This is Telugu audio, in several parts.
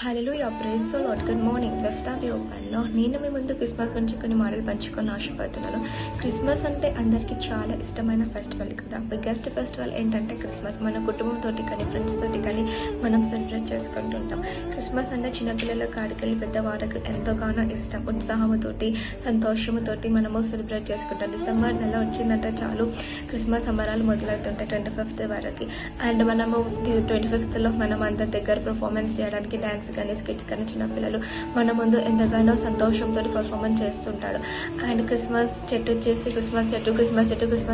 Hallelujah praise the lord. Good morning. Left the ఓపెన్లో నేను మీ ముందు క్రిస్మస్ గురించి కొన్ని మాటలు పంచుకొని ఆశపడుతున్నాను. క్రిస్మస్ అంటే అందరికీ చాలా ఇష్టమైన ఫెస్టివల్ కదా. బిగ్గెస్ట్ ఫెస్టివల్ ఏంటంటే క్రిస్మస్. మన కుటుంబంతో కానీ ఫ్రెండ్స్ తోటి కానీ మనం సెలబ్రేట్ చేసుకుంటుంటాం. క్రిస్మస్ అంటే చిన్నపిల్లల కాడికెళ్ళి పెద్దవాళ్ళకి ఎంతగానో ఇష్టం. ఉత్సాహంతోటి సంతోషంతోటి మనము సెలబ్రేట్ చేసుకుంటాం. డిసెంబర్ నెల వచ్చిందంటే చాలు క్రిస్మస్ సంబరాలు మొదలవుతుంటాయి 25th వరకు. అండ్ మనము 25th మనం అంత దగ్గర పర్ఫార్మెన్స్ చేయడానికి డ్యాన్స్ కానీ స్కిట్స్ కానీ చిన్నపిల్లలు మన ముందు ఎంతగానో సంతోషంతో పర్ఫార్మెన్స్ చేస్తుంటాడు. అండ్ క్రిస్మస్ చెట్టు చేసి క్రిస్మస్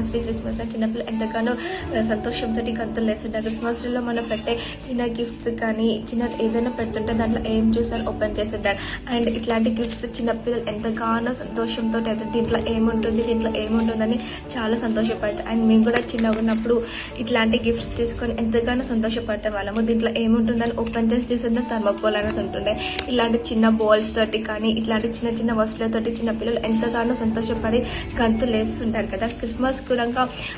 ట్రీ చిన్నపిల్లలు ఎంతగానో సంతోషంతో గంతులు వేస్తుంటారు. క్రిస్మస్ ట్రీలో మనం పెట్టే చిన్న గిఫ్ట్స్ కానీ చిన్న ఏదైనా పెడుతుంటే దాంట్లో ఏం చూసాను ఓపెన్ చేస్తుంటాడు. అండ్ ఇట్లాంటి గిఫ్ట్స్ చిన్నపిల్లలు ఎంతగానో సంతోషంతో దీంట్లో ఏముంటుందని చాలా సంతోషపడతారు. అండ్ మేము కూడా చిన్నగా ఉన్నప్పుడు ఇట్లాంటి గిఫ్ట్స్ తీసుకొని ఎంతగానో సంతోషపడతాం వాళ్ళము. దీంట్లో ఏముంటుందని ఓపెన్ చేసి చూస్తుంటే థర్మోకోల్ అనేది ఉంటుండే. ఇలాంటి చిన్న బాల్స్ తోటి కానీ ఇట్లాంటి చిన్న చిన్న వస్తువులతోటి చిన్నపిల్లలు ఎంతగానో సంతోషపడి గంతులు వేస్తుంటారు కదా. క్రిస్మస్ కూడా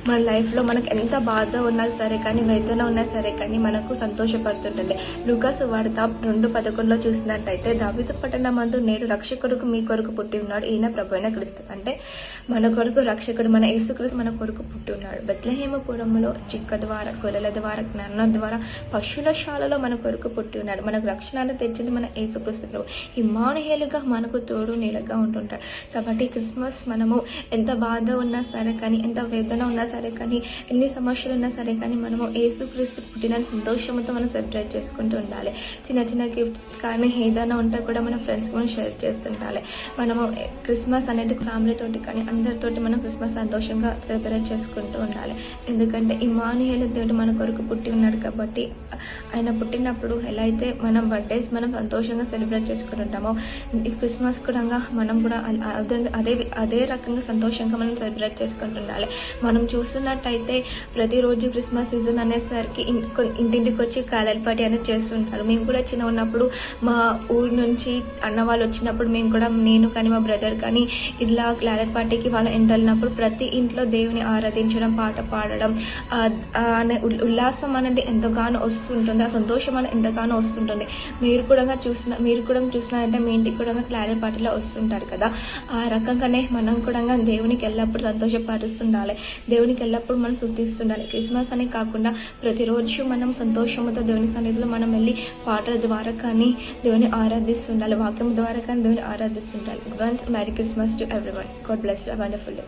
మన లైఫ్లో మనకు ఎంత బాధ ఉన్నా సరే కానీ వేదన ఉన్నా సరే కానీ మనకు సంతోషపడుతుంటుంది. లూకా సువార్త 2:11 చూసినట్టయితే దావీదు పట్టణమందు నేడు రక్షకుడుకు మీ కొరకు పుట్టి ఉన్నాడు, ఈయన ప్రభువైన క్రీస్తు. అంటే మన కొరకు రక్షకుడు మన యేసుక్రీస్తు మన కొరకు పుట్టి ఉన్నాడు. బెత్లెహేముపురంలో చిక్క ద్వారా గొర్రెల ద్వారా జ్ఞానం ద్వారా పశువుల శాలలో మన కొరకు పుట్టి ఉన్నాడు. మనకు రక్షణను తెచ్చింది మన యేసుక్రీస్తు ప్రభు. ఇమ్మానుయేలుగా మనకు తోడు నీడగా ఉంటుంటాడు. కాబట్టి క్రిస్మస్ మనము ఎంత బాధ ఉన్నా సరే కానీ ఎంత వేదన ఉన్నా సరే కానీ ఎన్ని సమస్యలు ఉన్నా సరే కానీ మనము యేసుక్రీస్తు పుట్టిన సంతోషంతో మనం సెలబ్రేట్ చేసుకుంటూ ఉండాలి. చిన్న చిన్న గిఫ్ట్స్ కానీ ఏదైనా ఉంటే కూడా మన ఫ్రెండ్స్ కూడా షేర్ చేస్తుండాలి. మనము క్రిస్మస్ అనేది ఫ్యామిలీతోటి కానీ అందరితోటి మనం క్రిస్మస్ సంతోషంగా సెలబ్రేట్ చేసుకుంటూ ఉండాలి. ఎందుకంటే ఇమ్మానుయేలు దేవుడు మన కొరకు పుట్టి ఉన్నాడు కాబట్టి ఆయన పుట్టినప్పుడు ఎలా అయితే మనం బర్త్డేస్ మనం సంతోషంగా సెలబ్రేట్ చేసుకుని ఉంటామో ఈ క్రిస్మస్ కూడా మనం కూడా అదే రకంగా సంతోషంగా మనం సెలబ్రేట్ చేసుకుంటుండాలి. మనం చూస్తున్నట్టయితే ప్రతిరోజు క్రిస్మస్ సీజన్ అనేసరికి ఇంటింటికి వచ్చి క్యాలెండర్ పార్టీ అనేది చేస్తుంటారు. మేము కూడా చిన్న ఉన్నప్పుడు మా ఊరు నుంచి అన్న వాళ్ళు వచ్చినప్పుడు మేము కూడా నేను కానీ మా బ్రదర్ కానీ ఇలా క్యాలెండర్ పార్టీకి వాళ్ళ ఇంటి వెళ్ళినప్పుడు ప్రతి ఇంట్లో దేవుని ఆరాధించడం పాట పాడడం అనే ఉల్లాసం అనేది ఎంతగానో వస్తుంటుంది. ఆ సంతోషం అనేది ఎంతగానో వస్తుంటుంది. మీరు కూడా చూసినారంటే మీ ఇంటికి కూడా క్లారెట్ పార్టీలో వస్తుంటారు కదా. ఆ రకంగానే మనం కూడా దేవునికి ఎల్లప్పుడు సంతోషపరుస్తుండాలి. దేవునికి ఎల్లప్పుడు మనం స్తుతిస్తుండాలి. క్రిస్మస్ అని కాకుండా ప్రతిరోజు మనం సంతోషంతో దేవుని సన్నిధిలో మనం వెళ్ళి పాటల ద్వారా కానీ దేవుని ఆరాధిస్తుండాలి. వాక్యం ద్వారా కానీ దేవుని ఆరాధిస్తుండాలి. Advance merry Christmas to everyone. God bless you. Wonderful day.